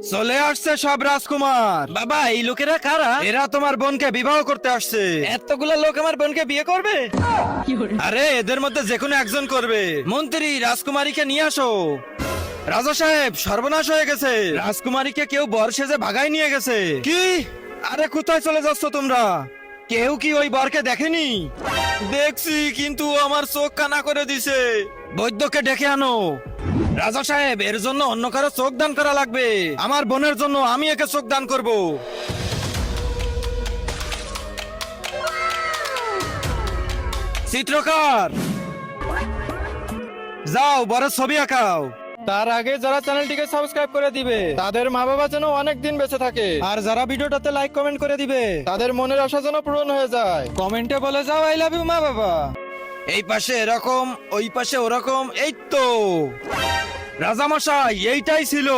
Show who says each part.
Speaker 1: চলে আসছে সব রাজকুমার। বাবা, এই লোকেরা কারা? এরা তোমার বোনকে বিবাহ করতে আসছে। এতগুলা লোক আমার বোনকে বিয়ে করবে? আরে এদের মধ্যে যে কোনো একজন করবে। মন্ত্রী, রাজকুমারীকে নিয়ে আসো। রাজা সাহেব, সর্বনাশ হয়ে গেছে। রাজকুমারীকে কেউ বর সেজে ভাগায় নিয়ে গেছে। কি? আরে কোথায় চলে যাচ্ছ তোমরা? কেউ কি ওই বরকে দেখেনি? দেখছি, কিন্তু আমার চোখ কানা করে দিছে। বৈদ্যকে ডেকে আনো। রাজা সাহেব, এর জন্য অন্য কারো চোখ দান করা লাগবে। আমার বোনের জন্য আমি একে চোখ দান করব। চিত্রকার, যাও বড় ছবি আঁকাও। তার আগে যারা চ্যানেলটিকে সাবস্ক্রাইব করে দিবে তাদের মা বাবা যেন অনেক দিন বেঁচে থাকে, আর যারা ভিডিওটাতে লাইক কমেন্ট করে দিবে তাদের মনের আশা যেন পূরণ হয়ে যায়। কমেন্টে বলে যাও আই লাভ ইউ মা বাবা। এই পাশে এরকম, ওই পাশে ওরকম, এই তো রাজামশাই, এইটাই ছিল।